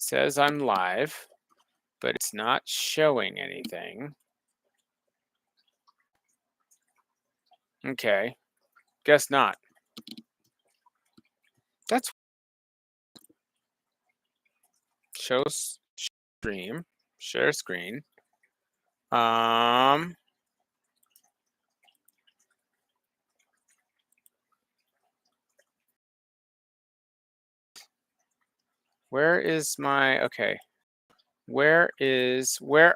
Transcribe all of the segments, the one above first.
says I'm live, but it's not showing anything. Okay, guess not. That's show stream, share screen. Where is my, okay. Where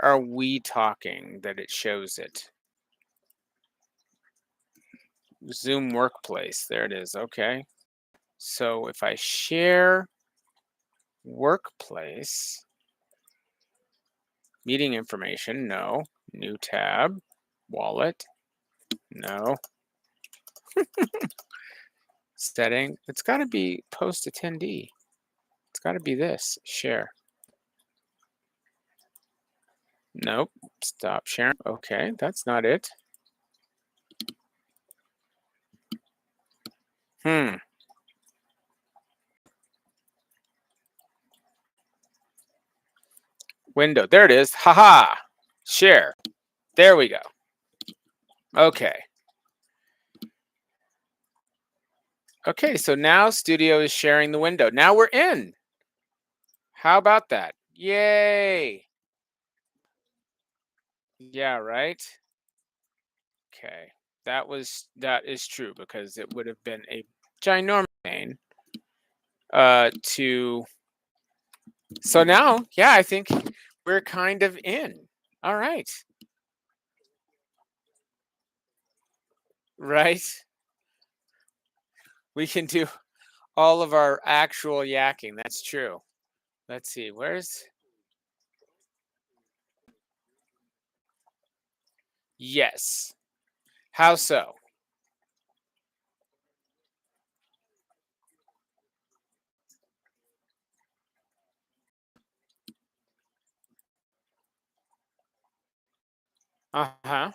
are we talking that it shows it? Zoom Workplace, there it is, okay. So if I share Workplace, meeting information, no. New tab, wallet, no. Setting, it's gotta be post attendee. It's gotta be this, share. Nope, stop sharing. Okay, that's not it. Window, there it is. Haha, share. There we go. Okay. Okay, so now Studio is sharing the window. Now we're in. How about that? Yay. Yeah, right? Okay. That is true because it would have been a ginormous pain to so now, yeah, I think we're kind of in. All right. Right? We can do all of our actual yakking. That's true. Let's see. Where's Yes. How so? Uh-huh.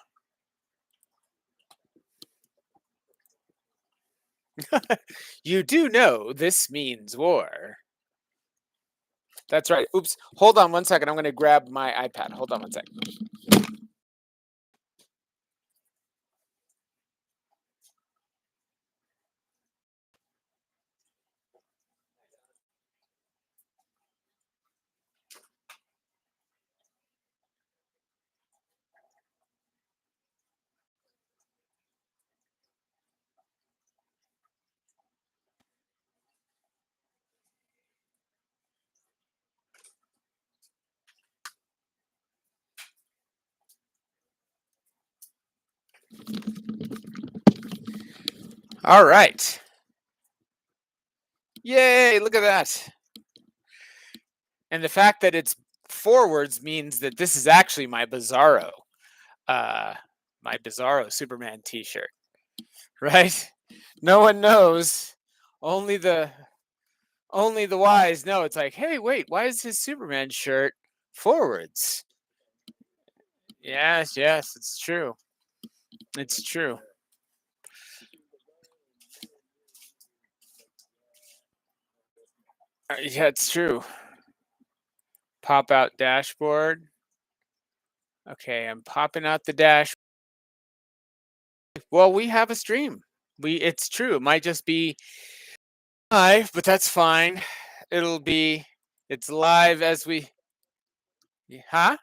You do know this means war. That's right. Oops. Hold on one second. I'm going to grab my iPad. Hold on one second. All right. Yay, look at that. And the fact that it's forwards means that this is actually my Bizarro Superman t-shirt. Right? No one knows. Only the wise know. It's like, hey, wait, why is his Superman shirt forwards? Yes, it's true. It's true. Yeah, it's true. Pop out dashboard. Okay, I'm popping out the dash. Well, we have a stream. It's true. It might just be live, but that's fine. It's live as we Huh?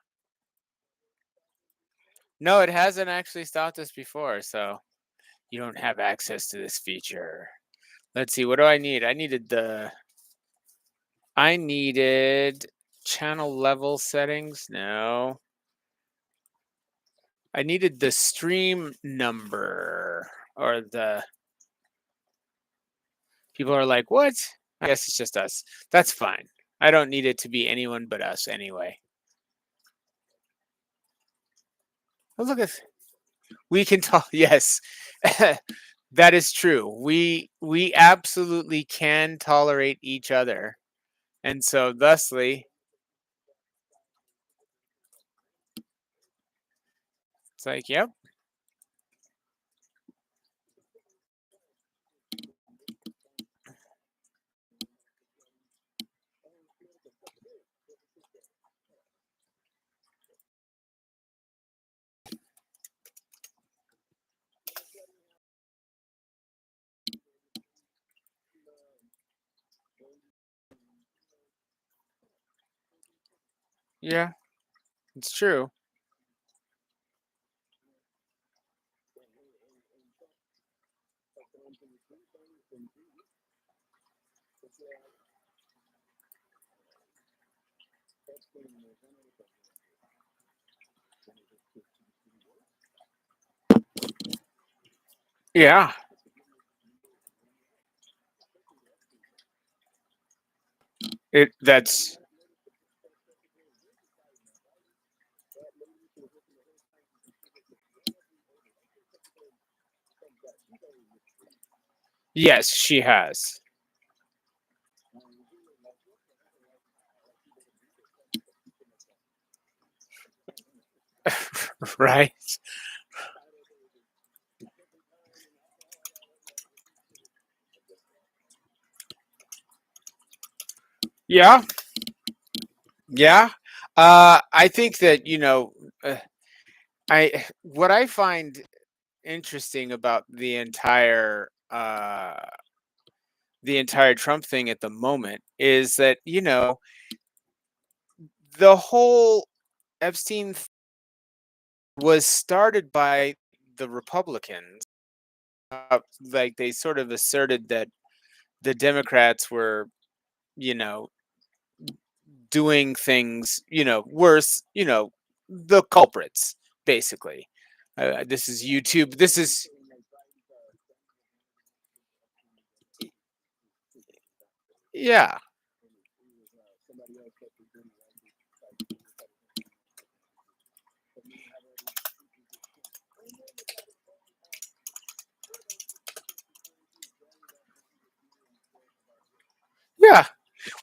No, it hasn't actually stopped us before, so you don't have access to this feature. Let's see, what do I need? I needed channel level settings. No. I needed the stream number or the people are like, what? I guess it's just us. That's fine. I don't need it to be anyone but us anyway. Oh, look at we can talk. Yes, that is true. We absolutely can tolerate each other, and so thusly, it's like, yep. Yeah, it's true. Yeah, that's yes, she has. Right? Yeah, yeah. I think that I what I find interesting about the entire Trump thing at the moment is that the whole Epstein was started by the Republicans. Like they sort of asserted that the Democrats were, you know, doing things, worse, the culprits, basically. This is YouTube. This is, yeah, yeah.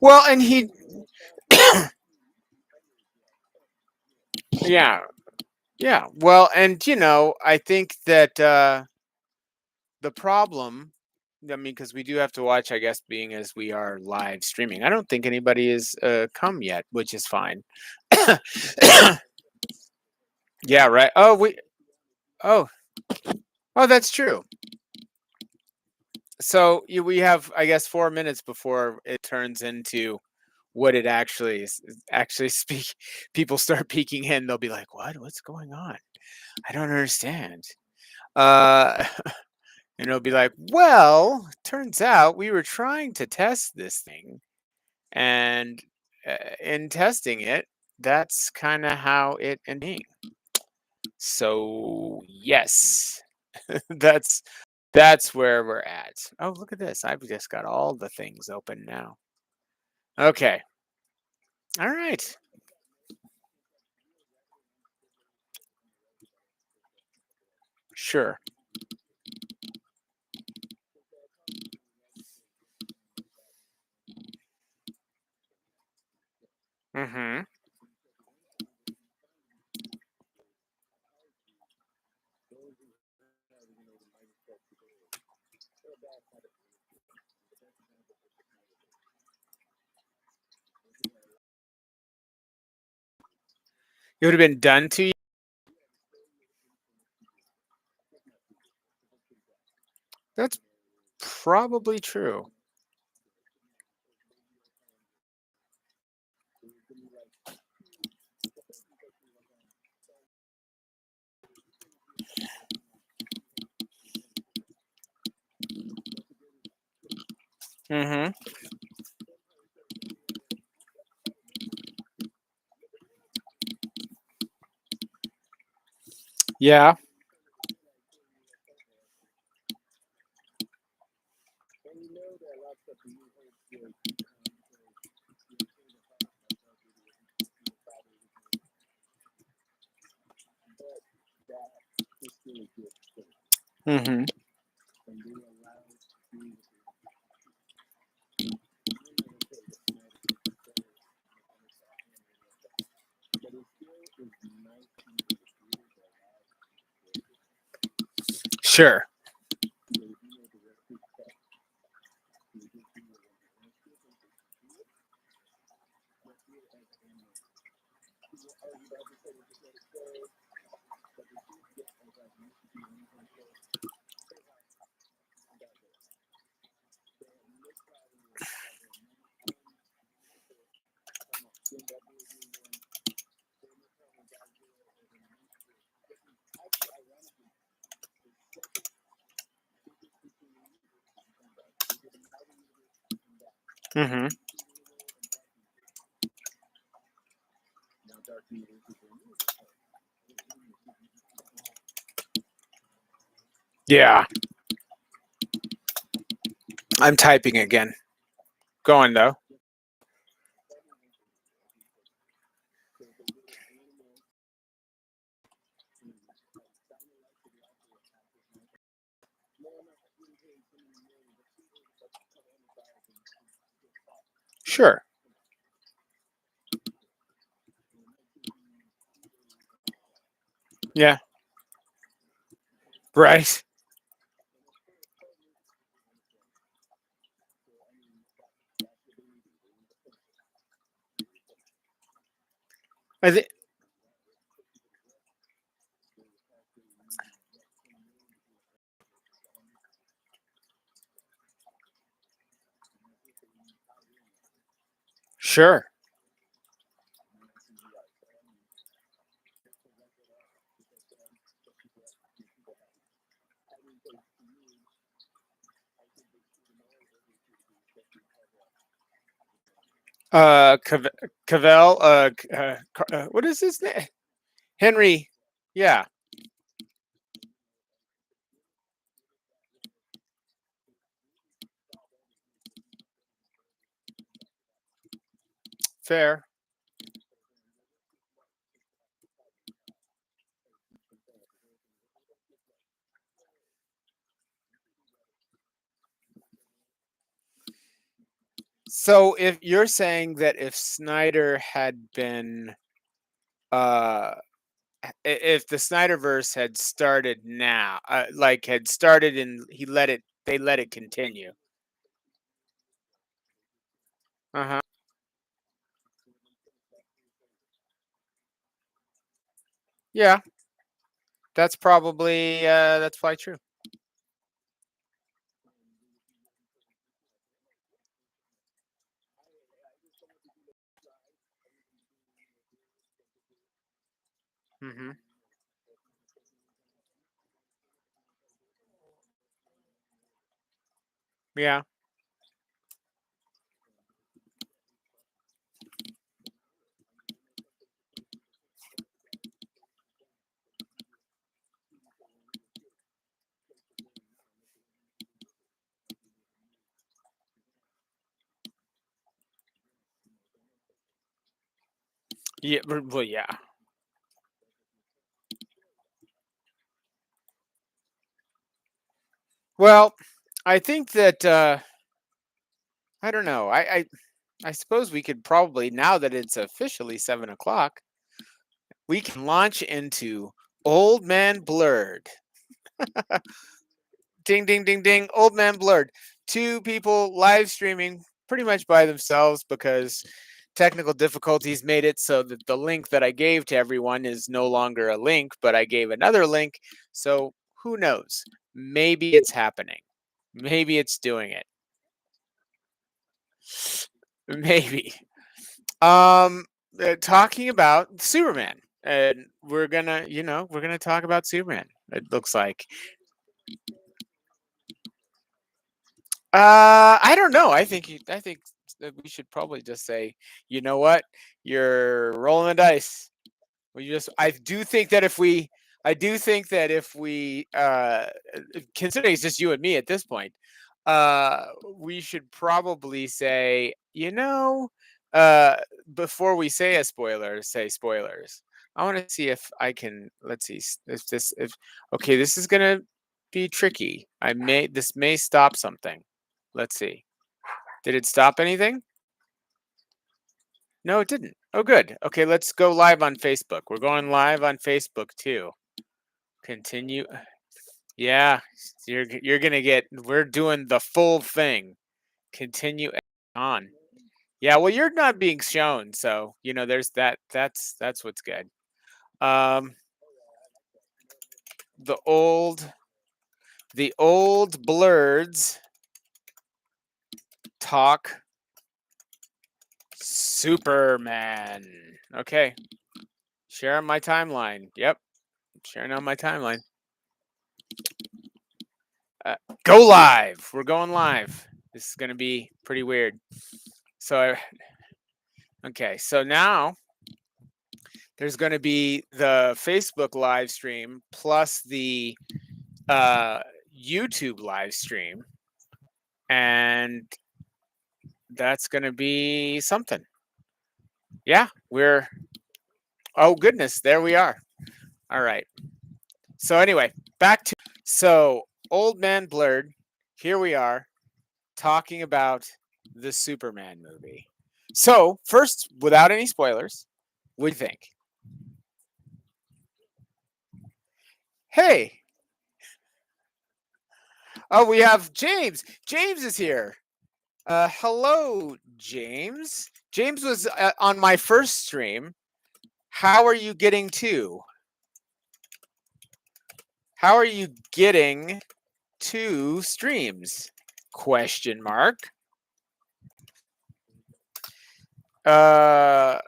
Well, and he, yeah, yeah. Well, and I think that the problem, I mean, because we do have to watch, I guess, being as we are live streaming. I don't think anybody has come yet, which is fine. Yeah, right. Oh, oh, that's true. So we have, I guess, 4 minutes before it turns into what it actually is. Actually, speak. People start peeking in. They'll be like, "What? What's going on? I don't understand." Uh, and it'll be like, "Well, turns out we were trying to test this thing, and in testing it, that's kind of how it ended. So yes, that's that's where we're at. Oh, look at this! I've just got all the things open now. Okay, all right, sure. Mm-hmm. It would have been done to you. That's probably true. Mm-hmm. Yeah. Mm-hmm. Sure. Hmm. Yeah, I'm typing again. Going though. Sure. Yeah. Right. I think. Sure. Cavell. What is his name? Henry. Yeah. Fair. So if you're saying that if Snyder had been, uh, if the Snyderverse had started now, like had started and they let it continue. Uh huh. Yeah, that's probably true. Hmm. Yeah. Yeah. Well, yeah. Well, I think that I don't know. I suppose we could probably, now that it's officially 7 o'clock, we can launch into Old Man Blerd. Ding, ding, ding, ding. Old Man Blerd. Two people live streaming pretty much by themselves because technical difficulties made it so that the link that I gave to everyone is no longer a link, but I gave another link. So who knows? Maybe it's happening. Maybe it's doing it. Maybe. Um, Talking about Superman. And we're gonna talk about Superman. It looks like. I don't know. I think that we should probably just say, you know what, you're rolling the dice. We just, I do think that if we, considering it's just you and me at this point, we should probably say, uh, before we say a spoiler, say spoilers. I want to see if I can. Let's see if okay, this is gonna be tricky. This may stop something. Let's see. Did it stop anything? No, it didn't. Oh, good. Okay, let's go live on Facebook. We're going live on Facebook too. Continue. Yeah, you're gonna get. We're doing the full thing. Continue on. Yeah, well, you're not being shown, so there's that. That's what's good. Um, the old blurs talk Superman. Okay, share on my timeline. Yep, sharing on my timeline. Uh, Go live. We're going live. This is gonna be pretty weird. So, okay, so now there's going to be the Facebook live stream plus the uh, YouTube live stream, and that's going to be something. Yeah, we're. Oh goodness, there we are. All right. So anyway, back to Old Man Blerd. Here we are talking about the Superman movie. So first, without any spoilers, what do you think? Hey, oh, we have James. James is here. Hello, James. James was on my first stream. How are you getting to? How are you getting to streams? Question mark. Uh,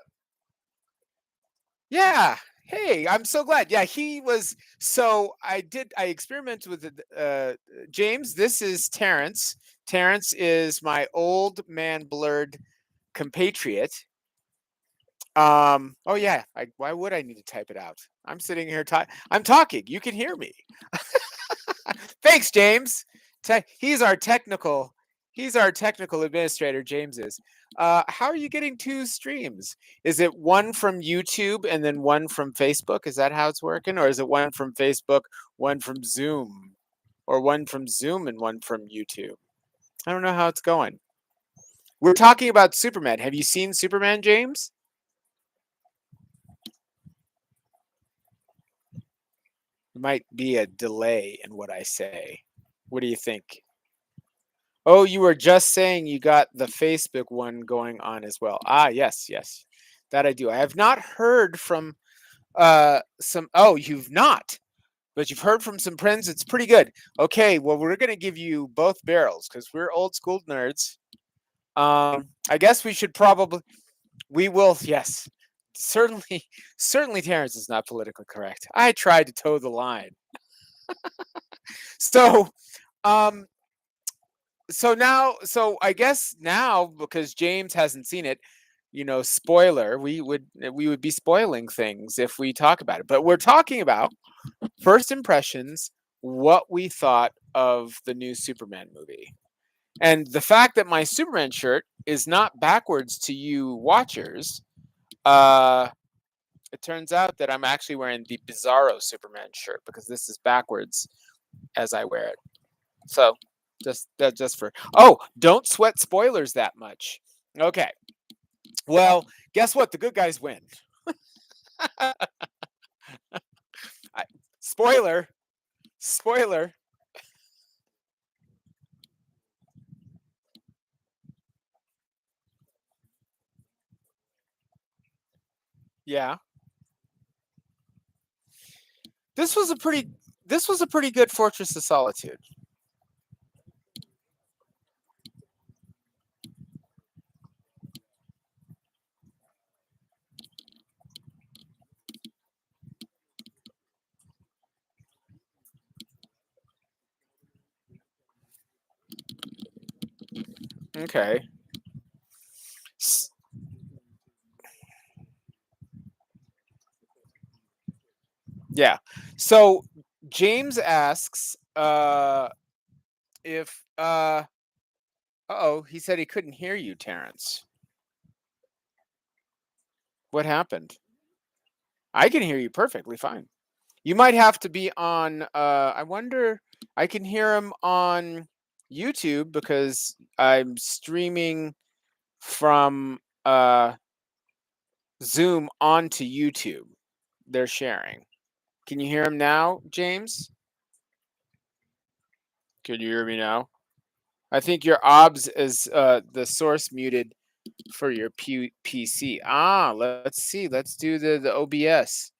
yeah. Hey, I'm so glad. Yeah, he was. So I experimented with it. James, this is Terrence. Terrence is my Old Man Blerd compatriot. Oh yeah. Why would I need to type it out? I'm sitting here. I'm talking. You can hear me. Thanks, James. He's our technical. He's our technical administrator. James is. How are you getting two streams? Is it one from YouTube and then one from Facebook? Is that how it's working, or is it one from Facebook, one from Zoom, or one from Zoom and one from YouTube? I don't know how it's going. We're talking about Superman. Have you seen Superman, James? Might be a delay in what I say. What do you think? Oh, you were just saying you got the Facebook one going on as well. Ah, yes, yes. That I do. I have not heard from some oh, you've not. But you've heard from some friends. It's pretty good. Okay, well, we're going to give you both barrels cuz we're old school nerds. I guess we will, yes. Certainly certainly Terrence is not politically correct. I tried to toe the line. So, um so I guess now because James hasn't seen it, spoiler, we would be spoiling things if we talk about it. But we're talking about first impressions, what we thought of the new Superman movie. And the fact that my Superman shirt is not backwards to you watchers, uh it turns out that I'm actually wearing the Bizarro Superman shirt because this is backwards as I wear it. So just for don't sweat spoilers that much. Okay. Well, guess what? The good guys win. I, spoiler. Spoiler. Yeah. This was a pretty this was a pretty good Fortress of Solitude. Okay. Yeah. So James asks if uh-oh, he said he couldn't hear you, Terrence. What happened? I can hear you perfectly fine. You might have to be on I wonder, I can hear him on YouTube because I'm streaming from Zoom onto YouTube. They're sharing. Can you hear him now, James? Can you hear me now? I think your obs is the source muted for your PC. Ah, let's see. Let's do the OBS.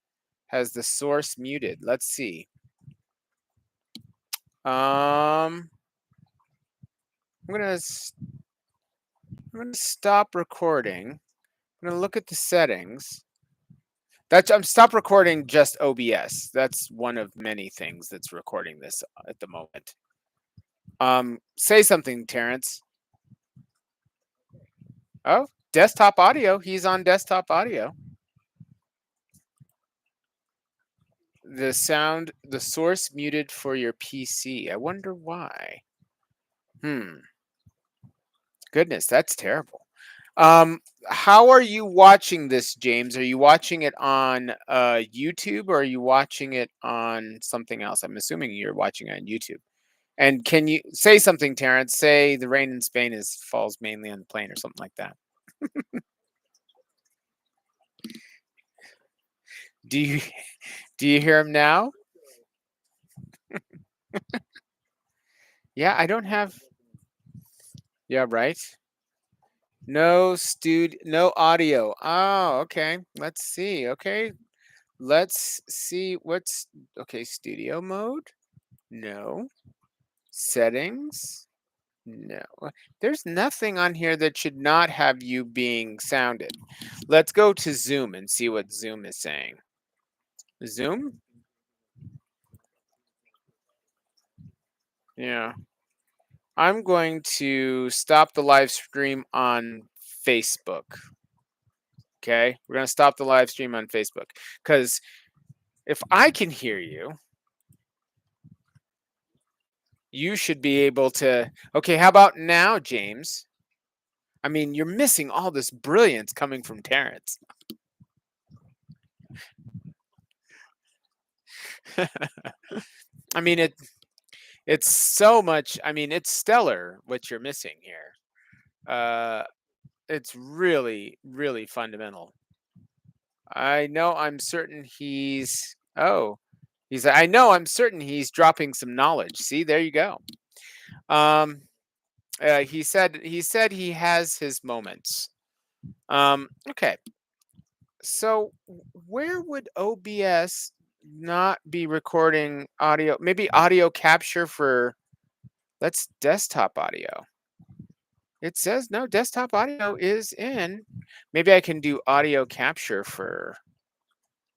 Has the source muted. Let's see. I'm gonna I'm gonna stop recording. I'm gonna look at the settings. That's I'm stop recording just OBS. That's one of many things that's recording this at the moment. Say something, Terrence. Oh, desktop audio. He's on desktop audio. The source muted for your PC. I wonder why. Hmm. Goodness, that's terrible. How are you watching this, James? Are you watching it on YouTube or are you watching it on something else? I'm assuming you're watching it on YouTube. And can you say something, Terrence? Say the rain in Spain is falls mainly on the plane or something like that. Do you do you hear him now? Yeah, I don't have. Yeah, right. No audio. Oh, okay. Let's see. Okay, let's see what's okay. Studio mode. No. Settings. No. There's nothing on here that should not have you being sounded. Let's go to Zoom and see what Zoom is saying. Zoom? Yeah. I'm going to stop the live stream on Facebook. Okay. We're going to stop the live stream on Facebook because if I can hear you, you should be able to. Okay. How about now, James? I mean, you're missing all this brilliance coming from Terrence. I mean, it's so much. I mean, it's stellar what you're missing here. Uh, it's really, really fundamental. I know. I'm certain he's. Oh, I know. I'm certain he's dropping some knowledge. See, there you go. Um, he said he has his moments. Okay. So where would OBS not be recording audio? Maybe audio capture for. Let's desktop audio. It says no, desktop audio is in. Maybe I can do audio capture for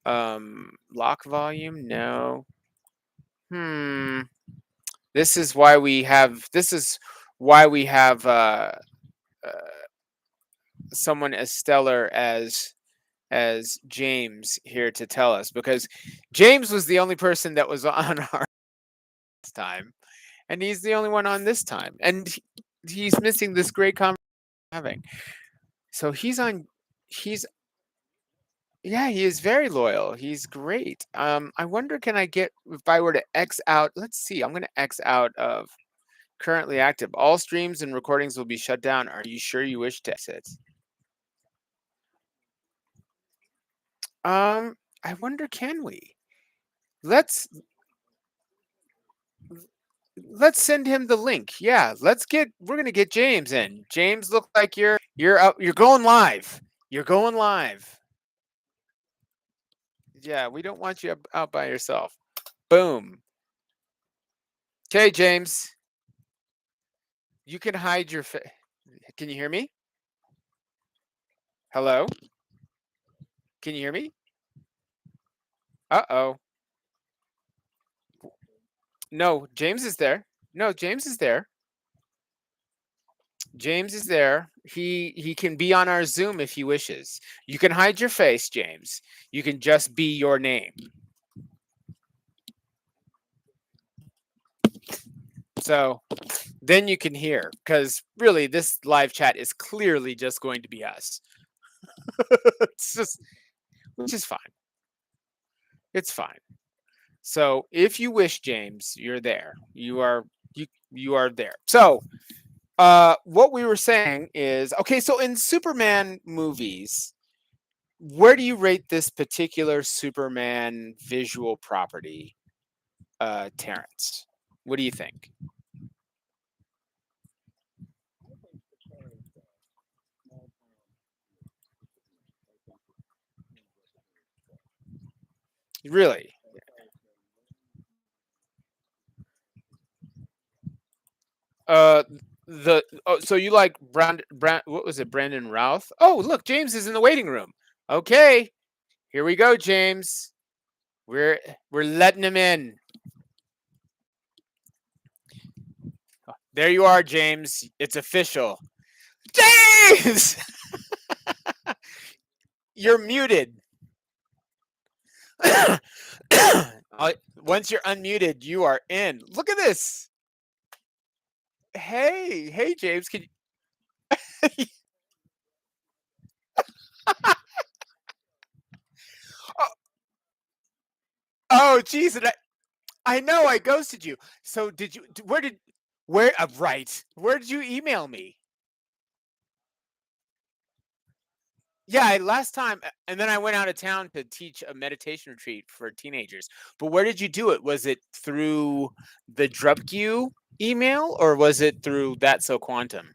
lock volume. No. Hmm. This is why we have uh someone as stellar as James here to tell us because James was the only person that was on our time and he's the only one on this time and he's missing this great conversation we're having. So he's yeah, he is very loyal. He's great. I wonder can I get if I were to X out, let's see. I'm going to X out of currently active. All streams and recordings will be shut down. Are you sure you wish to exit? I wonder can we? Let's let's send him the link. Yeah, we're going to get James in. James, look like you're going live. You're going live. Yeah, we don't want you out by yourself. Boom. Okay, James. You can hide your face. Can you hear me? Hello? Can you hear me? Uh-oh. No, James is there. No, James is there. James is there. He can be on our Zoom if he wishes. You can hide your face, James. You can just be your name. So then you can hear because really this live chat is clearly just going to be us. It's just which is fine. It's fine. So if you wish, James, you're there. You are there. So what we were saying is okay, so in Superman movies, where do you rate this particular Superman visual property, Terrence? What do you think? Really? Uh, so you like what was it, Brandon Routh? Oh, look, James is in the waiting room. Okay, here we go, James. We're we're letting him in. There you are, James. It's official. James, you're muted. Once you're unmuted, you are in. Look at this. Hey, James. Can you... oh, oh, geez, I know I ghosted you. So did you? Where? Right. Where did you email me? Yeah, last time, and then I went out of town to teach a meditation retreat for teenagers. But where did you do it? Was it through the Drupq email, or was it through That's So Quantum?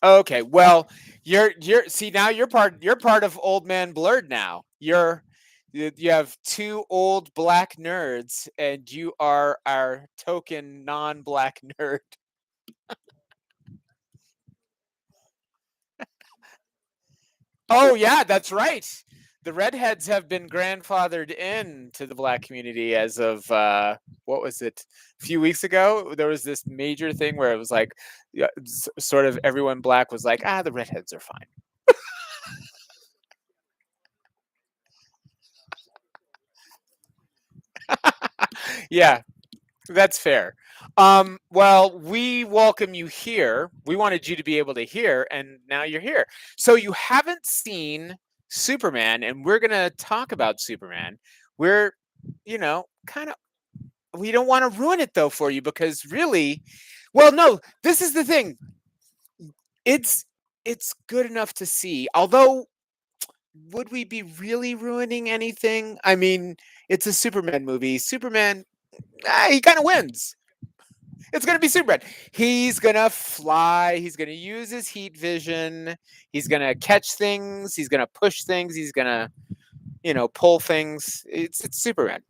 Okay, well, you're see, now you're part of Old Man Blerd now. You have two old black nerds, and you are our token non-black nerd. Oh yeah, that's right. The redheads have been grandfathered in to the black community as of what was it? A few weeks ago, there was this major thing where it was like, yeah, sort of everyone black was like, the redheads are fine. Yeah, that's fair. Well, we welcome you here. We wanted you to be able to hear, and now you're here. So you haven't seen Superman, and we're gonna talk about Superman. We're, kind of, we don't want to ruin it though for you because really, well, no, this is the thing. It's it's good enough to see. Although, would we be really ruining anything? I mean, it's a Superman movie. Superman, he kind of wins. It's gonna be Superman. He's gonna fly. He's gonna use his heat vision. He's gonna catch things. He's gonna push things. He's gonna, pull things. It's Superman.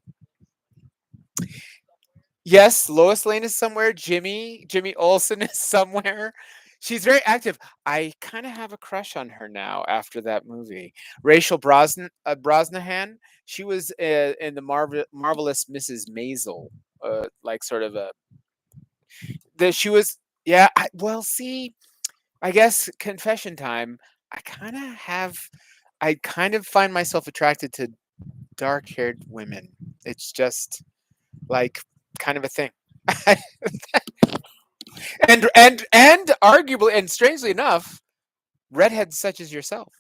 Yes, Lois Lane is somewhere. Jimmy Olsen is somewhere. She's very active. I kind of have a crush on her now after that movie. Rachel Brosnahan. She was in the marvelous Mrs. Maisel, like sort of a that she was. Yeah. Well, see, I guess confession time. I kind of have. I kind of find myself attracted to dark-haired women. It's just like kind of a thing. And arguably and strangely enough, redheads such as yourself.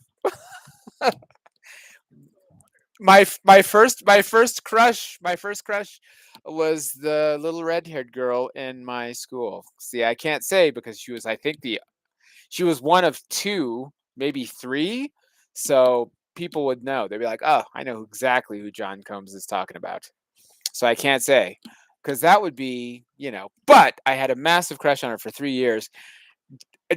My first crush was the little red-haired girl in my school. See, I can't say because she was, I think, she was one of two, maybe three. So people would know. They'd be like, "Oh, I know exactly who John Combs is talking about." So I can't say because that would be, But I had a massive crush on her for 3 years.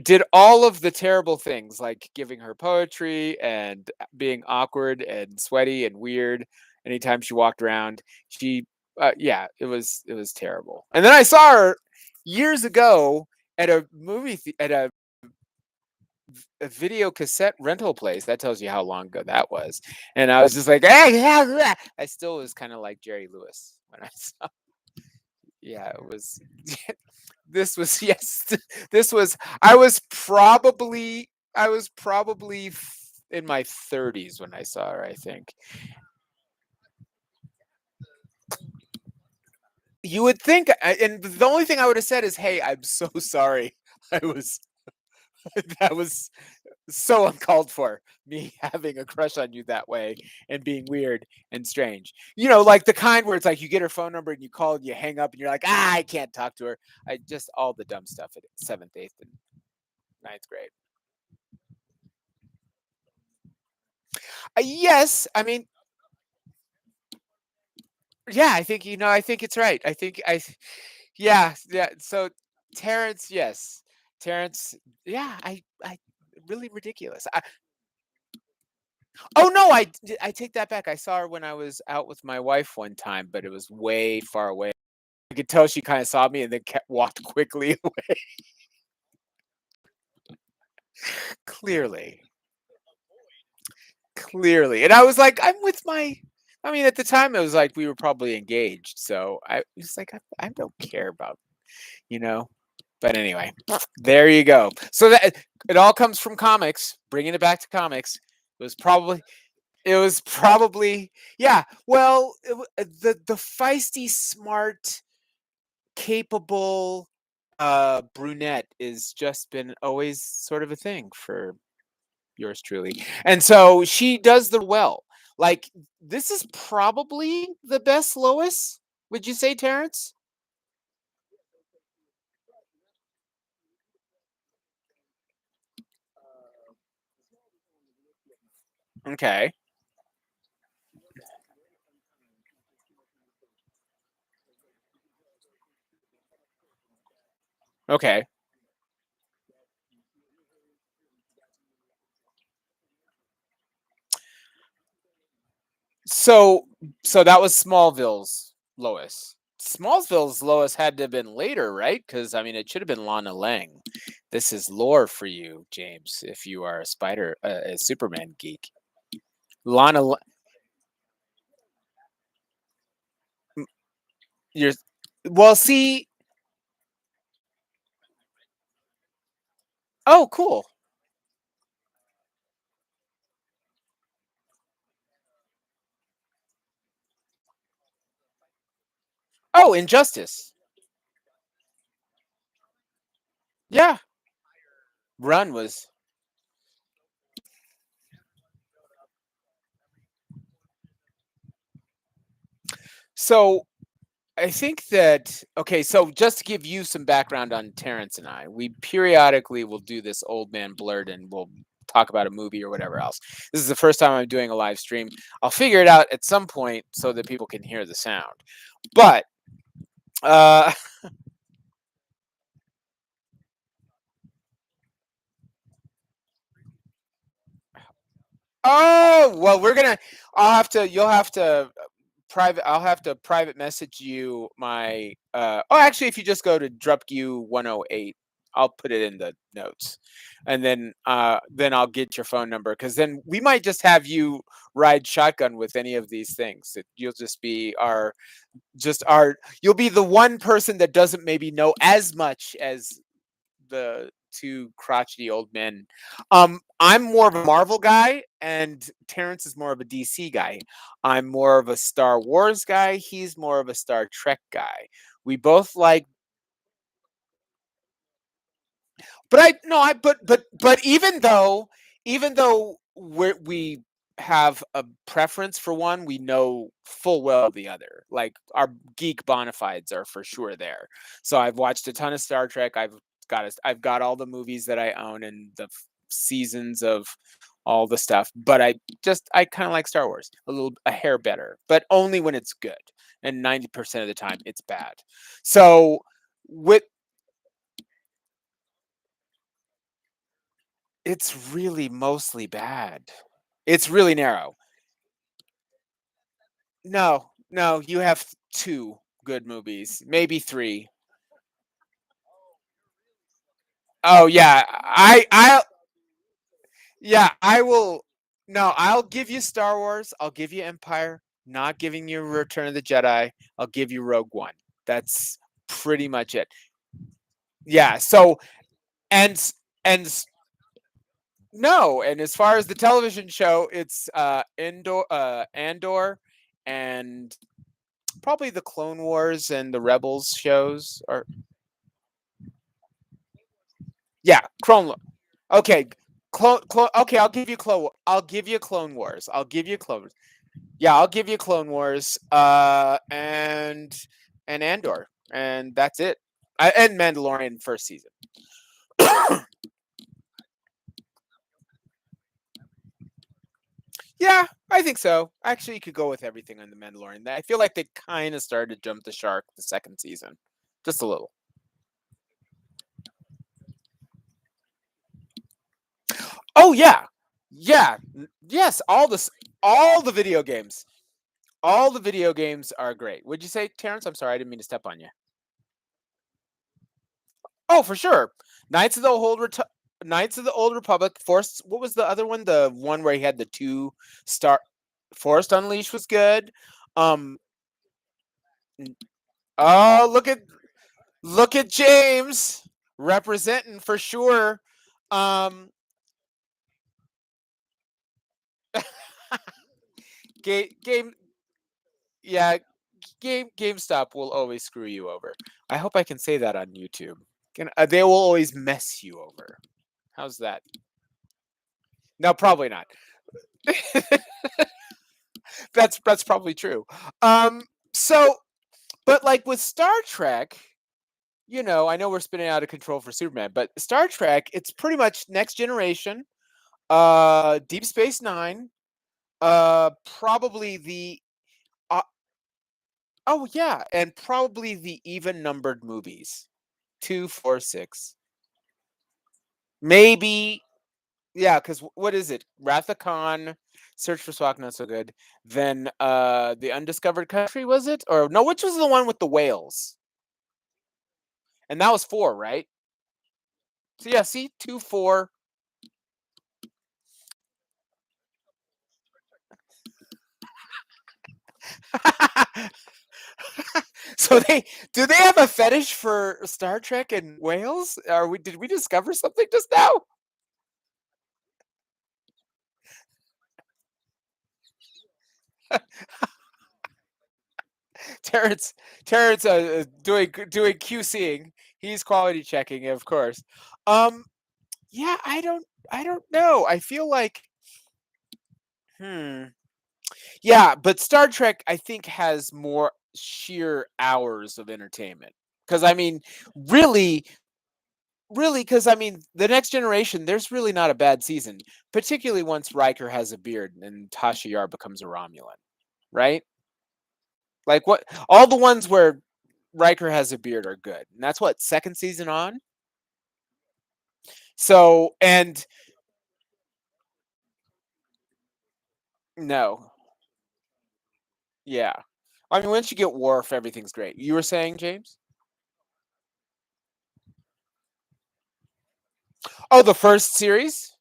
Did all of the terrible things like giving her poetry and being awkward and sweaty and weird anytime she walked around. Yeah, it was terrible. And then I saw her years ago at a at a video cassette rental place. That tells you how long ago that was. And I was just like, hey, yeah. I still was kind of like Jerry Lewis when I saw. Yeah, it was. This was yes. This was. I was probably in my 30s when I saw her. I think you would think, and the only thing I would have said is, "Hey, I'm so sorry. I was that was so uncalled for, me having a crush on you that way and being weird and strange. Like the kind where it's like you get her phone number and you call and you hang up and you're like, I can't talk to her. I just all the dumb stuff at seventh, eighth, and ninth grade. Yes, I mean, yeah, I think it's right. Yeah, yeah. So Terrence, yes, Terrence, yeah, I really ridiculous. Oh no, I take that back. I saw her when I was out with my wife one time, but it was way far away. I could tell she kind of saw me and then walked quickly away. Clearly, clearly, and I was like, I'm with my. I mean, at the time, it was like we were probably engaged, so I was like, I don't care about you know. But anyway, there you go. So that it all comes from comics. Bringing it back to comics, it was probably yeah. Well, the feisty, smart, capable brunette is just been always sort of a thing for yours truly. And so she does the well. Like this is probably the best Lois, would you say, Terrence? Okay. Okay. So so that was Smallville's Lois. Smallville's Lois had to have been later, right? Because I mean, it should have been Lana Lang. This is lore for you, James. If you are a a Superman geek, Lana, m- you're well. See, oh, cool. Oh, Injustice. Yeah, Run was so. I think that okay, so just to give you some background on Terrence and I, we periodically will do this Old Man Blerd and we'll talk about a movie or whatever else. This is the first time I'm doing a live stream. I'll figure it out at some point so that people can hear the sound. But uh oh well we're gonna I'll have to you'll have to I'll have to private message you my oh actually if you just go to Drupq 108, I'll put it in the notes. And then I'll get your phone number because then we might just have you ride shotgun with any of these things. You'll just be our you'll be the one person that doesn't maybe know as much as the two crotchety old men. I'm more of a Marvel guy, and Terrence is more of a DC guy. I'm more of a Star Wars guy. He's more of a Star Trek guy. We both like, but I no, I but even though we have a preference for one, we know full well the other. Like our geek bona fides are for sure there. So I've watched a ton of Star Trek. I've got all the movies that I own and the seasons of all the stuff. But I kind of like Star Wars a hair better, but only when it's good. And 90% of the time it's bad. So with it's really mostly bad. It's really narrow. No, no, you have 2 good movies, maybe 3. Oh, yeah, yeah, I will no, I'll give you Star Wars, I'll give you Empire, not giving you Return of the Jedi, I'll give you Rogue One. That's pretty much it. Yeah, so and s and s no, and as far as the television show, it's, Andor and probably the Clone Wars and the Rebels shows are yeah, okay, okay, I'll give you Clone Wars. I'll give you Clone Wars. Yeah, I'll give you Clone Wars and Andor and that's it. And Mandalorian first season. Yeah, I think so. Actually, you could go with everything on the Mandalorian. I feel like they kind of started to jump the shark the second season. Just a little. Oh yeah. Yeah. Yes, all the video games. All the video games are great. Would you say, Terrence? I'm sorry, I didn't mean to step on you. Oh, for sure. Knights of the Old Retu- Knights of the Old Republic. Force. What was the other one? The one where he had the two star. Forest Unleashed was good. Um. n- Oh, look at James representing for sure. Um. Game. Yeah. GameStop will always screw you over. I hope I can say that on YouTube. They will always mess you over. How's that? No, probably not. That's probably true. Um, so, but like with Star Trek, I know we're spinning out of control for Superman, but Star Trek, it's pretty much Next Generation, Deep Space Nine, probably the uh, oh yeah, and probably the even numbered movies, 2, 4, 6, maybe. Yeah, because what is it? Wrath of Khan, Search for Spock, not so good. Then the Undiscovered Country, was it? Or no, which was the one with the whales? And that was 4, right? So yeah, see, 2, 4. So they have a fetish for Star Trek and whales? Did we discover something just now? Terrence Terrence doing QCing. He's quality checking, of course. Um yeah, I don't know. I feel like hmm. Yeah, but Star Trek, I think, has more sheer hours of entertainment. Because I mean, really, really, because I mean, the Next Generation, there's really not a bad season, particularly once Riker has a beard and Tasha Yar becomes a Romulan, right? Like what? All the ones where Riker has a beard are good, and that's what second season on. So and no, yeah, I mean, once you get Worf, everything's great. You were saying, James? Oh, the first series?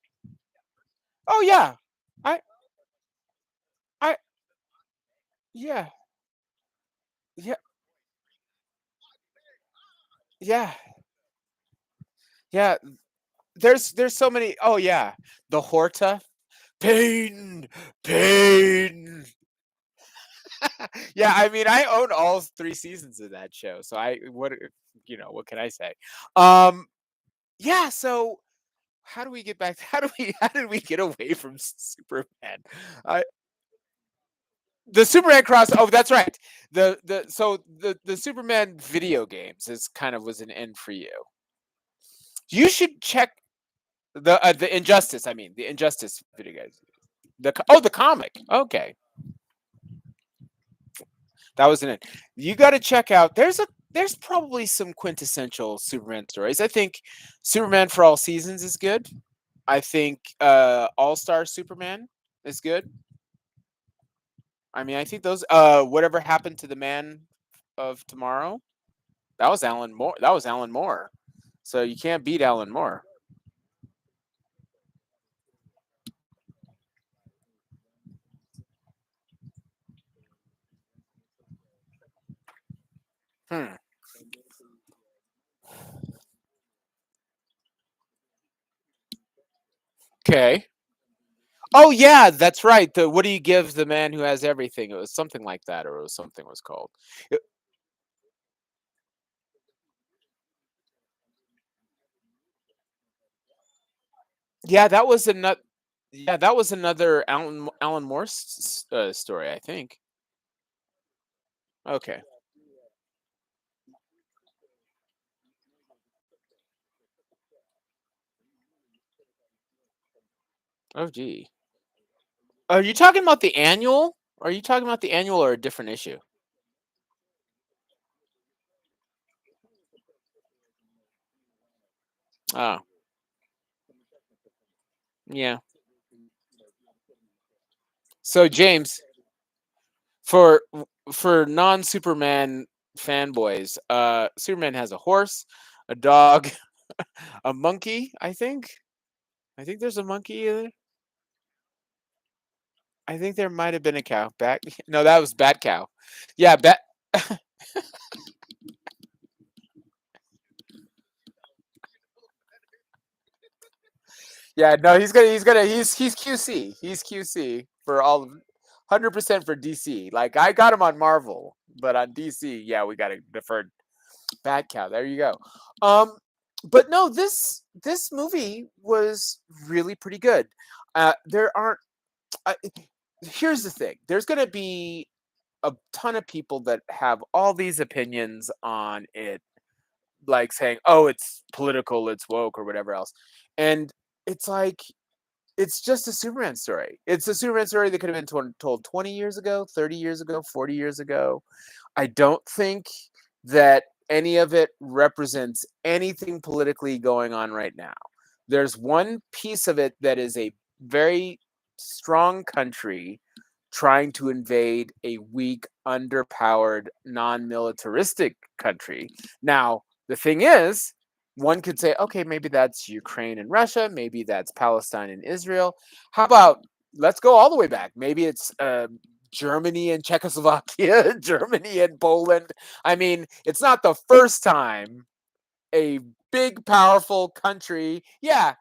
Oh yeah, I I yeah, yeah, yeah, yeah. There's so many. Oh yeah, the Horta, pain, pain. Yeah, I mean, I own all 3 seasons of that show, so what can I say? Um, yeah. So how do we get back? How did we get away from Superman? I The Superman cross. Oh, that's right. The Superman video games is kind of was an end for you. You should check the Injustice. I mean, the Injustice video games. The comic. Okay, that was an it. You got to check out. There's probably some quintessential Superman stories. I think Superman for All Seasons is good. I think All Star Superman is good. I mean, I think those. Whatever happened to the Man of Tomorrow? That was Alan Moore. That was Alan Moore. So you can't beat Alan Moore. Hmm. Okay. Oh yeah, that's right. The What do you give the man who has everything? It was something like that, or it was something was called. It- yeah, that was another. Yeah, that was another Alan Moore story, I think. Okay. Oh gee. Are you talking about the annual? Are you talking about the annual or a different issue? Oh, yeah. So James, for for non-Superman fanboys, Superman has a horse, a dog, a monkey. I think there's a monkey in there. I think there might have been a cow. Bat. No, that was Bat Cow. Yeah, Bat. Yeah, no, he's QC. He's QC for all 100% for DC. Like I got him on Marvel, but on DC, yeah, we got a deferred Bat Cow. There you go. Um, but no, this movie was really pretty good. There aren't. Uh, Here's the thing. There's going to be a ton of people that have all these opinions on it, like saying, "Oh, it's political, it's woke, or whatever else," and it's like it's just a Superman story. It's a Superman story that could have been told 20 years ago, 30 years ago, 40 years ago. I don't think that any of it represents anything politically going on right now. There's one piece of it that is a very strong country trying to invade a weak, underpowered, non militaristic country. Now, the thing is, one could say, okay, maybe that's Ukraine and Russia, maybe that's Palestine and Israel. How about let's go all the way back? Maybe it's Germany and Czechoslovakia, Germany and Poland. I mean, it's not the first time a big, powerful country. Yeah,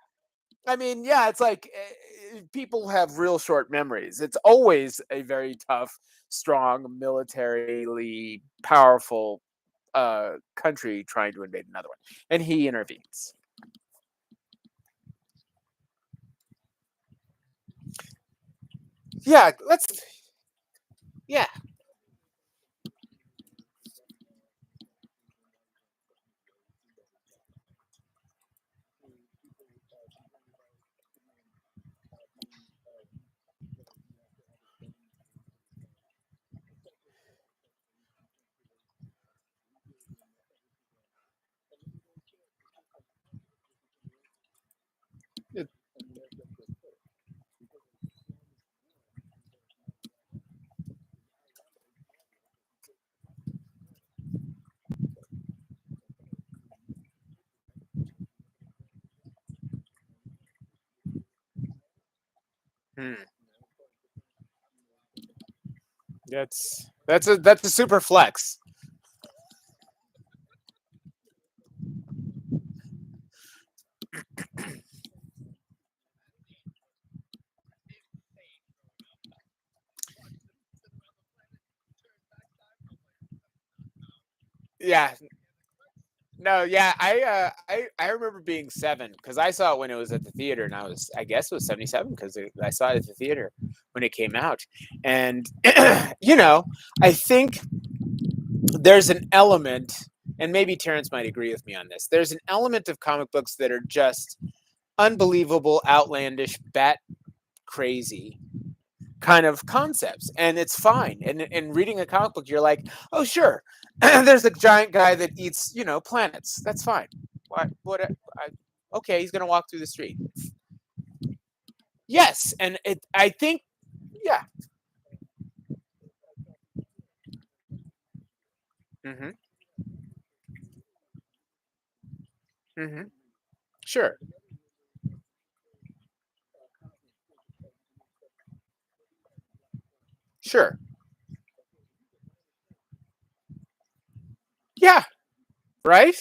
I mean, yeah, it's like people have real short memories. It's always a very tough, strong, militarily powerful country trying to invade another one, and he intervenes. Yeah, let's. Yeah. It- hmm. That's a super flex. Yeah. No, yeah, I remember being 7 because I saw it when it was at the theater, and I guess it was 77 because I saw it at the theater when it came out, and you know, I think there's an element, and maybe Terrence might agree with me on this. There's an element of comic books that are just unbelievable, outlandish, bat crazy kind of concepts, and it's fine. And reading a comic book, you're like, oh sure, there's a giant guy that eats planets. That's fine. What? Okay, he's gonna walk through the street. Yes, and I think yeah. Hmm. Hmm. Sure. Sure. Yeah. Right.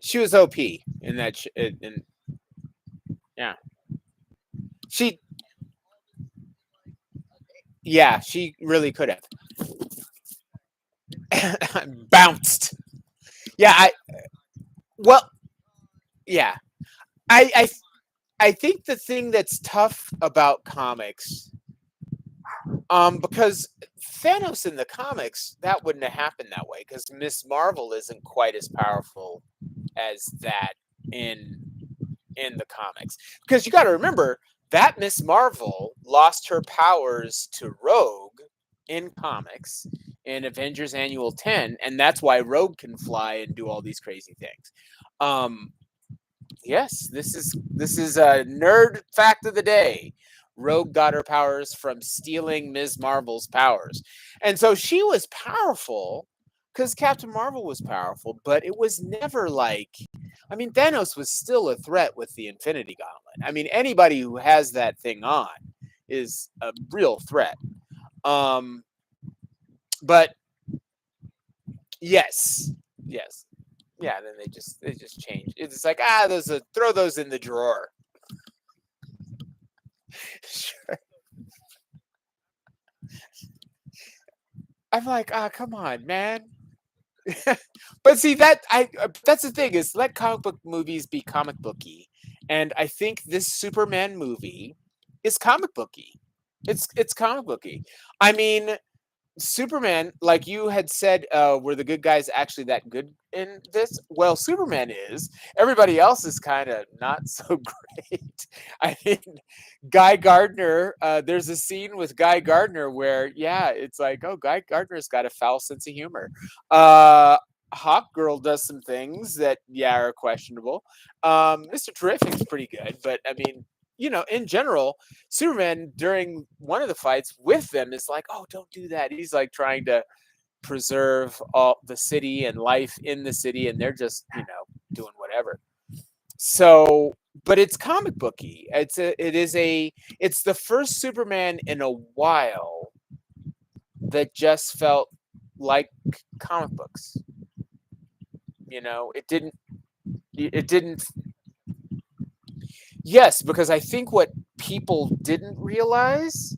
She was OP in that. Yeah. She. Yeah. She really could have bounced. Yeah. Well. Yeah. I. I. I think the thing that's tough about comics, because Thanos in the comics, that wouldn't have happened that way because Miss Marvel isn't quite as powerful as that in the comics. Because you got to remember that Miss Marvel lost her powers to Rogue in comics, in Avengers Annual 10, and that's why Rogue can fly and do all these crazy things. Um, yes, this is a nerd fact of the day. Rogue got her powers from stealing Ms. Marvel's powers. And so she was powerful because Captain Marvel was powerful, but it was never like, I mean, Thanos was still a threat with the Infinity Gauntlet. I mean, anybody who has that thing on is a real threat. Um, but yes, yes. Yeah, then they just changed. It's like, throw those in the drawer. Sure. I'm like, come on, man. But see that's the thing is let comic book movies be comic booky, and I think this Superman movie is comic booky. It's comic booky. I mean, Superman, like you had said, were the good guys actually that good in this? Well, Superman is. Everybody else is kind of not so great. I mean, Guy Gardner. There's a scene with Guy Gardner where, yeah, it's like, oh, Guy Gardner's got a foul sense of humor. Uh, Hawk Girl does some things that, yeah, are questionable. Mr. Terrific's pretty good, but I mean, in general, Superman during one of the fights with them is like, "Oh, don't do that." He's like trying to preserve all the city and life in the city, and they're just, doing whatever. So, but it's comic booky. It's the first Superman in a while that just felt like comic books. It didn't. Yes, because I think what people didn't realize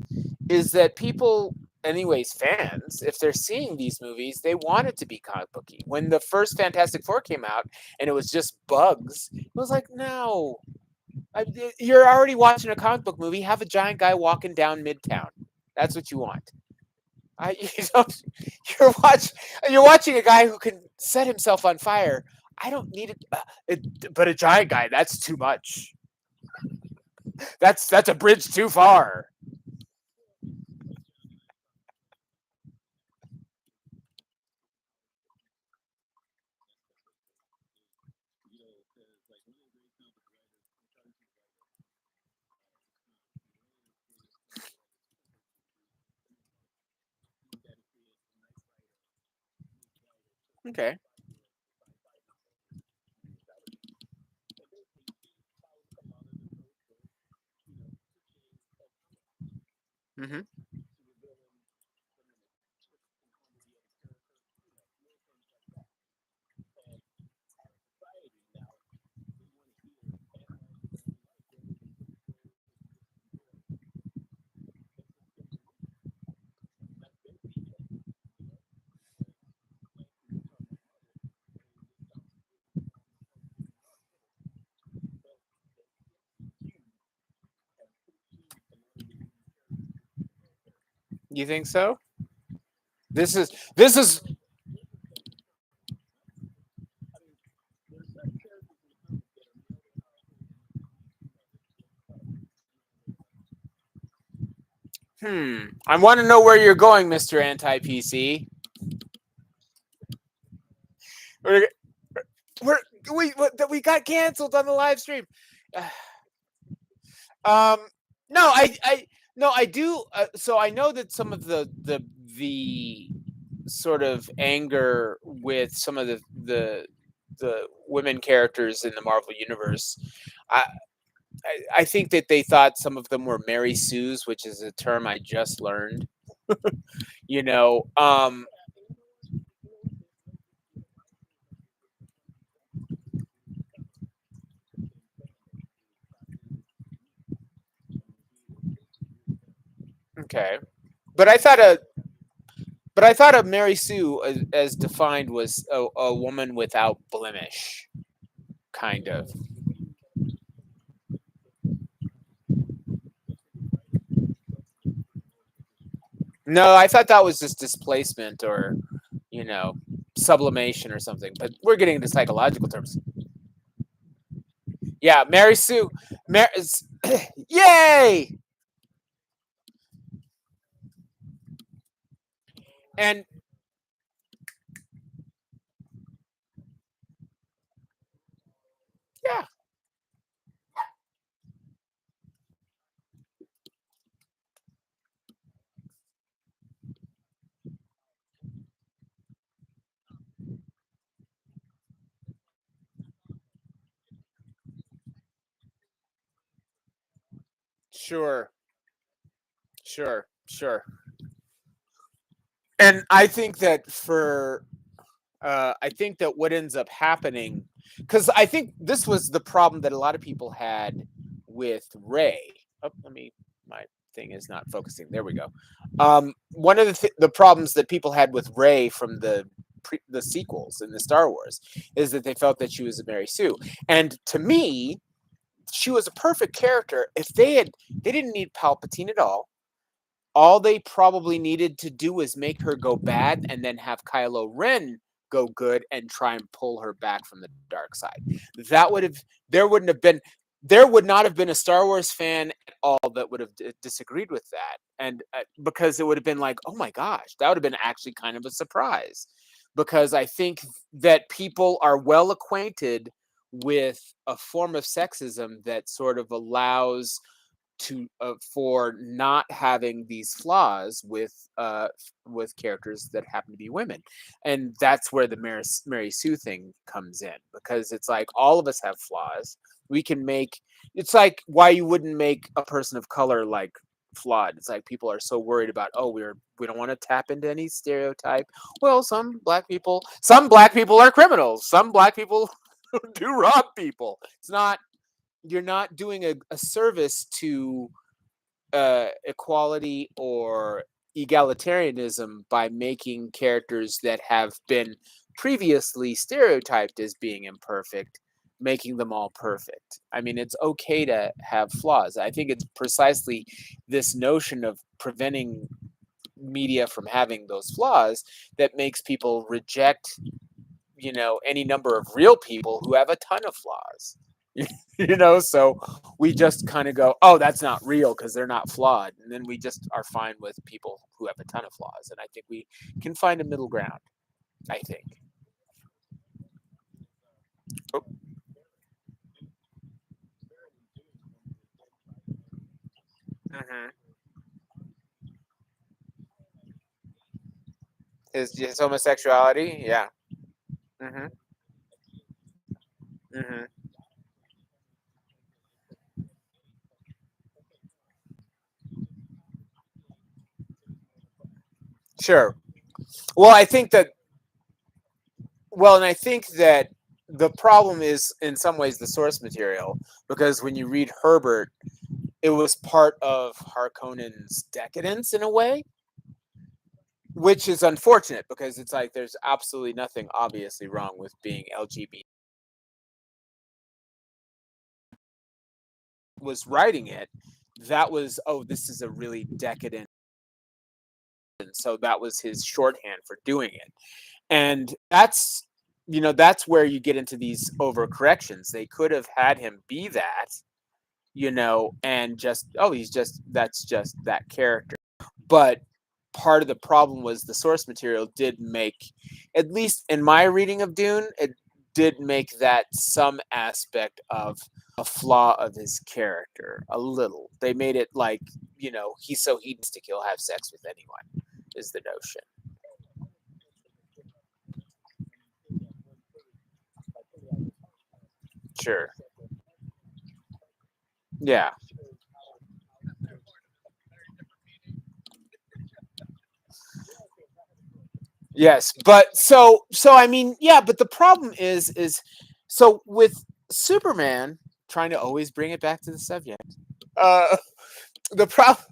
is that people, anyways, fans, if they're seeing these movies, they want it to be comic booky. When the first Fantastic Four came out and it was just bugs, it was like, no, you're already watching a comic book movie. Have a giant guy walking down Midtown. That's what you want. You don't, you're watching a guy who can set himself on fire. I don't need but a giant guy, that's too much. That's a bridge too far. Okay. Hmm. You think so? This is. I want to know where you're going, Mister Anti PC. We're, we're we got canceled on the live stream. Um, no, no, I do. So I know that some of the sort of anger with some of the women characters in the Marvel universe. I, I think that they thought some of them were Mary Sue's, which is a term I just learned. You know, um, okay, but I thought a Mary Sue, as defined, was a woman without blemish, kind of. No, I thought that was just displacement or, you know, sublimation or something. But we're getting into psychological terms. Yeah, Mary Sue. Yay! And Sure. Sure. Sure. And I think that I think that what ends up happening, because I think this was the problem that a lot of people had with Ray. Oh, my thing is not focusing. There we go. One of the problems that people had with Ray from the sequels in the Star Wars is that they felt that she was a Mary Sue, and to me, she was a perfect character. If they didn't need Palpatine at all. All they probably needed to do was make her go bad and then have Kylo Ren go good and try and pull her back from the dark side. That would have there wouldn't have been there would not have been a Star Wars fan at all that would have disagreed with that. And because it would have been like, "Oh my gosh, that would have been actually kind of a surprise." Because I think that people are well acquainted with a form of sexism that sort of allows for not having these flaws with characters that happen to be women, and that's where the Mary Sue thing comes in, because it's like all of us have flaws. We can make It's like why you wouldn't make a person of color like flawed. It's like people are so worried about, oh, we don't want to tap into any stereotype. Well, some black people are criminals. Some black people do rob people. It's not You're not doing a service to equality or egalitarianism by making characters that have been previously stereotyped as being imperfect, making them all perfect. I mean, it's okay to have flaws. I think it's precisely this notion of preventing media from having those flaws that makes people reject, any number of real people who have a ton of flaws. So we just kind of go, oh, that's not real because they're not flawed, and then we just are fine with people who have a ton of flaws, and I think we can find a middle ground, I think. Oh, hmm. His homosexuality, yeah. Hmm. Hmm. Sure. Well, I think that the problem is in some ways the source material, because when you read Herbert, it was part of Harkonnen's decadence in a way, which is unfortunate because it's like there's absolutely nothing obviously wrong with being LGBT. Was writing it, that was, oh, this is a really decadent, and so that was his shorthand for doing it. And that's where you get into these overcorrections. They could have had him be that, and just, oh, that's just that character. But part of the problem was the source material did make, at least in my reading of Dune, it did make that some aspect of a flaw of his character a little. They made it like, he's so hedonistic he'll have sex with anyone, is the notion. Sure. Yeah. Yes, but I mean, yeah, but the problem is so with Superman, trying to always bring it back to the subject. Uh the problem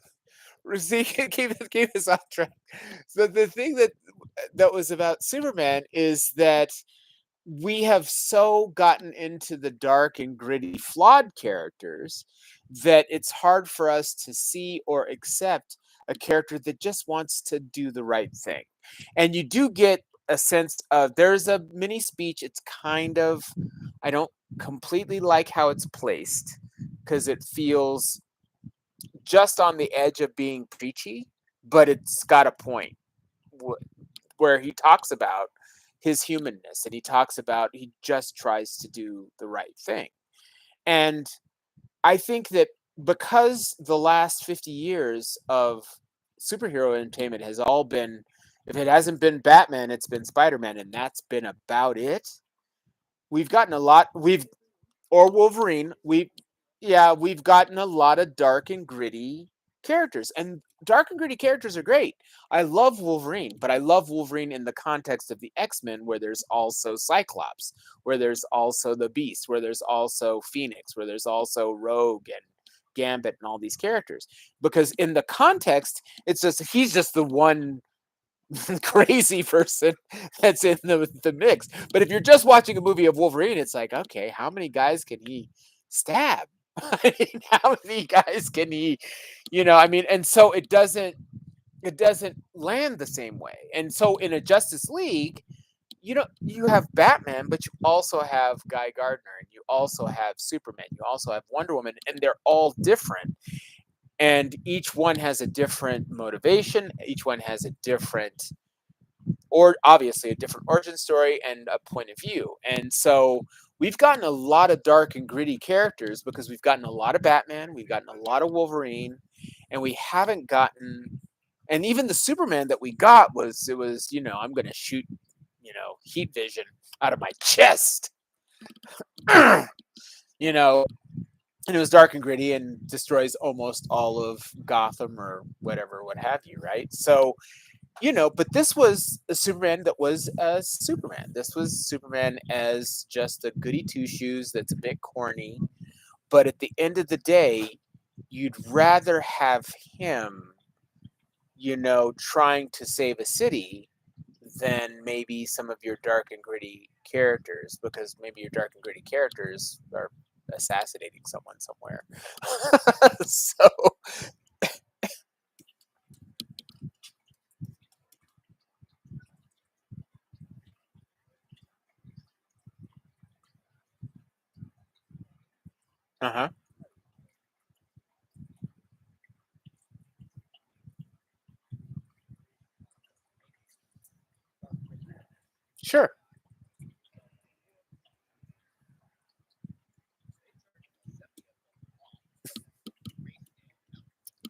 see, keep us off track. So the thing that was about Superman is that we have so gotten into the dark and gritty flawed characters that it's hard for us to see or accept a character that just wants to do the right thing. And you do get a sense of, there's a mini speech, it's kind of, I don't completely like how it's placed because it feels just on the edge of being preachy, but it's got a point where he talks about his humanness, and he talks about he just tries to do the right thing. And I think that because the last 50 years of superhero entertainment has all been, if it hasn't been Batman, it's been Spider-Man, and that's been about it. We've gotten a lot, we've or Wolverine, we Yeah, we've gotten a lot of dark and gritty characters, and dark and gritty characters are great. I love Wolverine, but I love Wolverine in the context of the X-Men, where there's also Cyclops, where there's also the Beast, where there's also Phoenix, where there's also Rogue and Gambit and all these characters. Because in the context, it's just he's just the one crazy person that's in the mix. But if you're just watching a movie of Wolverine, it's like, okay, how many guys can he stab? I mean, how many guys can he, I mean, and so it doesn't land the same way. And so in a Justice League, you have Batman, but you also have Guy Gardner, and you also have Superman, you also have Wonder Woman, and they're all different. And each one has a different motivation, each one has a different, or obviously a different origin story and a point of view. And so we've gotten a lot of dark and gritty characters because we've gotten a lot of Batman, we've gotten a lot of Wolverine, and we haven't gotten, and even the Superman that we got was I'm going to shoot, heat vision out of my chest. you know and it was dark and gritty and destroys almost all of Gotham or whatever, what have you, right? So but this was a Superman that was a Superman. This was Superman as just a goody two shoes that's a bit corny. But at the end of the day, you'd rather have him, trying to save a city than maybe some of your dark and gritty characters, because maybe your dark and gritty characters are assassinating someone somewhere. So, uh huh. Sure.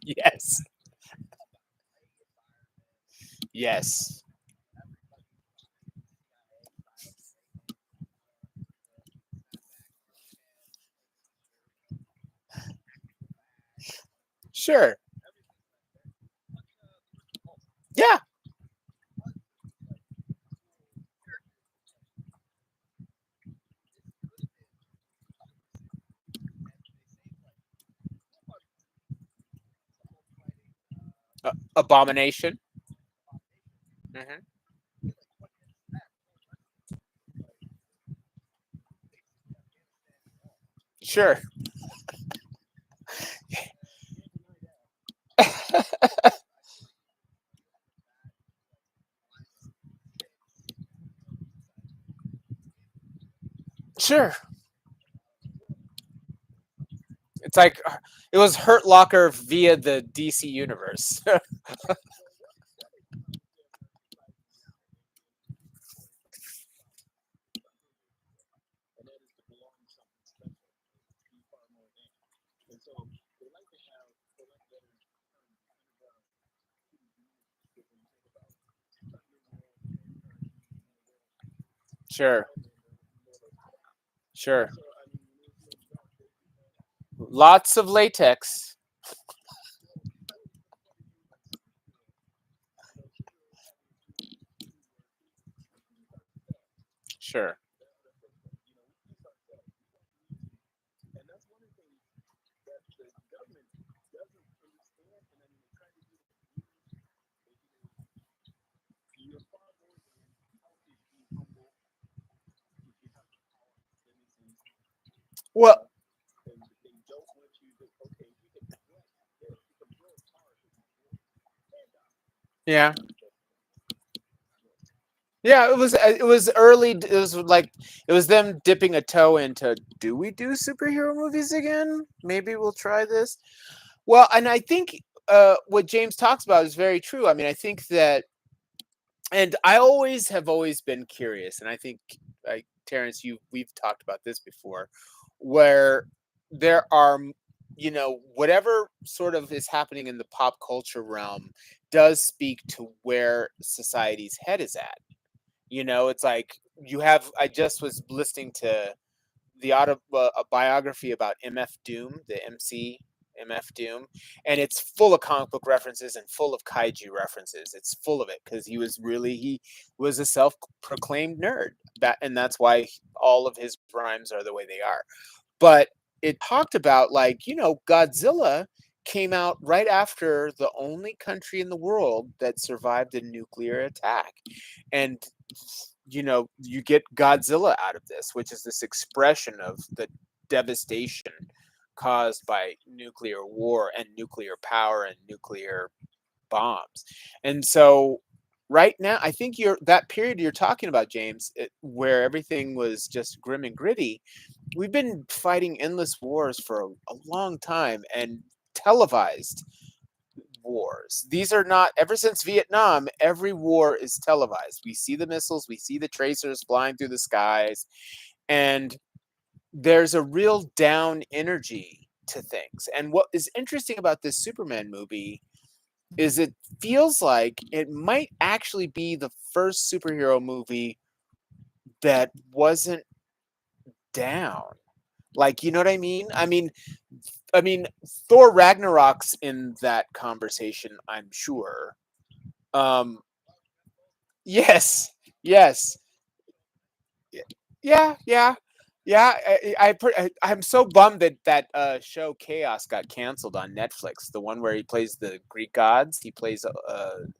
Yes. Yes. Sure. Yeah. Abomination. Hmm. Sure. Sure. It's like it was Hurt Locker via the DC universe. Sure. Sure. Lots of latex. Sure. Well, yeah. Yeah, it was early. It was like it was them dipping a toe into, do we do superhero movies again? Maybe we'll try this. Well, and I think what James talks about is very true. I mean, I think that, and I always been curious, and I think, Terrence, we've talked about this before, where there are, whatever sort of is happening in the pop culture realm does speak to where society's head is at. It's like you have. I just was listening to a biography about MF Doom, the MC MF Doom, and it's full of comic book references and full of kaiju references. It's full of it because he was a self-proclaimed nerd. And that's why all of his rhymes are the way they are. But it talked about, like, Godzilla came out right after the only country in the world that survived a nuclear attack. And you get Godzilla out of this, which is this expression of the devastation caused by nuclear war and nuclear power and nuclear bombs. And so right now, I think that period you're talking about, James, where everything was just grim and gritty. We've been fighting endless wars for a long time, and televised wars. These are not, ever since Vietnam, every war is televised. We see the missiles, we see the tracers flying through the skies, and there's a real down energy to things. And what is interesting about this Superman movie is it feels like it might actually be the first superhero movie that wasn't down. Like, you know what I mean? I mean, Thor Ragnarok's in that conversation, I'm sure. Um, yes, yes, yeah, yeah, yeah. I'm so bummed that show Chaos got canceled on Netflix. The one where he plays the Greek gods. He plays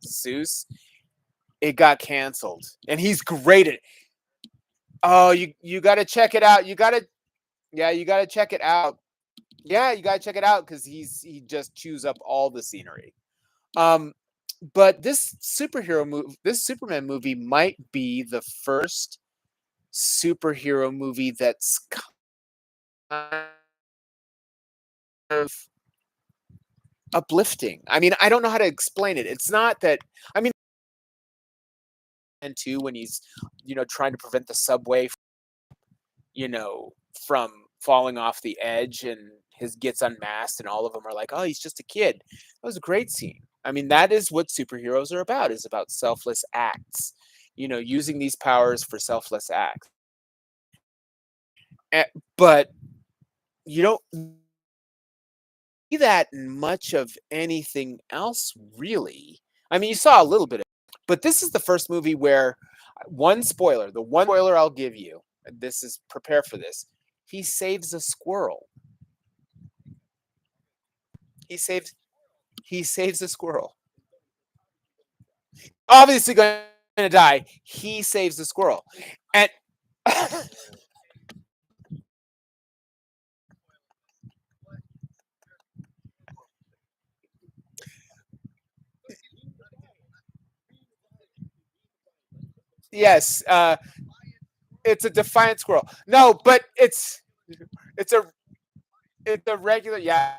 Zeus. It got canceled, and he's great at. Oh, you got to check it out. You got to check it out. Yeah, you got to check it out because he just chews up all the scenery. Um, but this Superman movie might be the first superhero movie that's kind of uplifting. I mean, I don't know how to explain it. It's not that. I mean, and two, when he's trying to prevent the subway, you know, from falling off the edge, and his gets unmasked, and all of them are like, "Oh, he's just a kid." That was a great scene. I mean, that is what superheroes are about. Is about selfless acts. Using these powers for selfless acts. But you don't see that in much of anything else, really. I mean, you saw a little bit of it, but this is the first movie where the one spoiler I'll give you, and this is prepare for this. He saves a squirrel. He saves he saves a squirrel. Obviously going to die. He saves the squirrel. And yes, it's a defiant squirrel. No, but it's a it's a regular, yeah.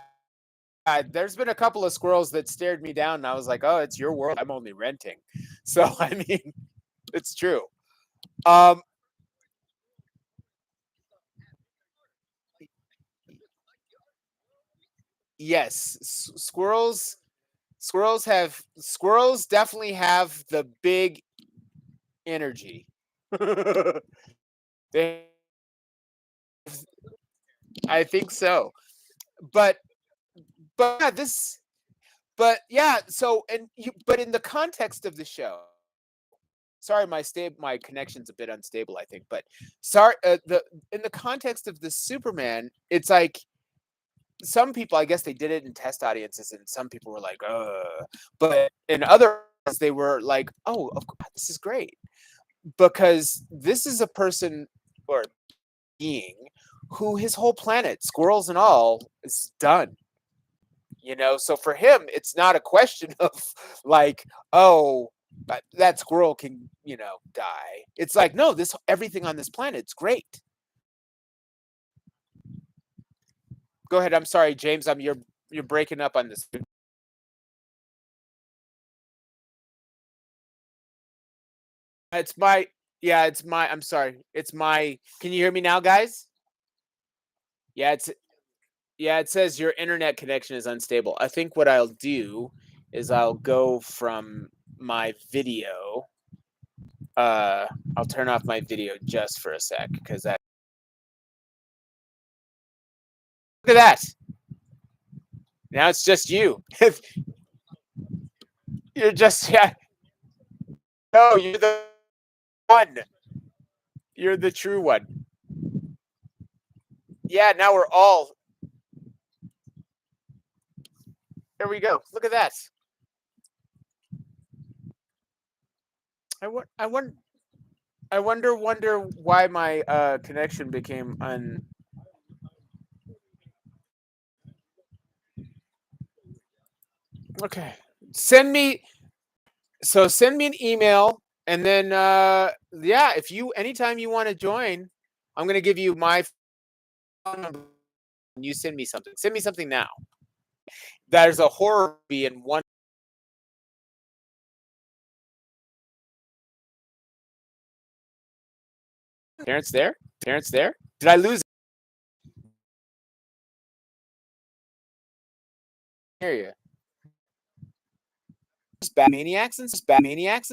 There's been a couple of squirrels that stared me down, and I was like, "Oh, it's your world. I'm only renting." So I mean, it's true. Um, yes, squirrels definitely have the big energy. they, I think so. But yeah, yeah. So but in the context of the show, sorry, my connection's a bit unstable, I think. But sorry, the in the context of the Superman, it's like some people, I guess, they did it in test audiences, and some people were like, but in other they were like, "Oh, of course, this is great," because this is a person or being who his whole planet, squirrels and all, is done. So for him, it's not a question of like, "Oh, that squirrel can die." It's like, no, this everything on this planet's great. Go ahead. I'm sorry, James. You're breaking up on this. It's my Yeah, it's my I'm sorry. It's my Can you hear me now, guys? Yeah, it says your internet connection is unstable. I think what I'll do is I'll go from my video. Uh I'll turn off my video just for a sec because that Look at that. Now it's just you. You're just, yeah. No, you're the one. You're the true one. Yeah, now we're all. There we go. Look at that. I, I, won- I wonder why my connection became Okay. Send me send me an email, and then yeah, if you anytime you want to join, I'm gonna give you my phone number and you send me something. Send me something now. There's a horror movie in one. Parents there? Parents there? Did I lose? Hear you. Bad maniacs and bad maniacs.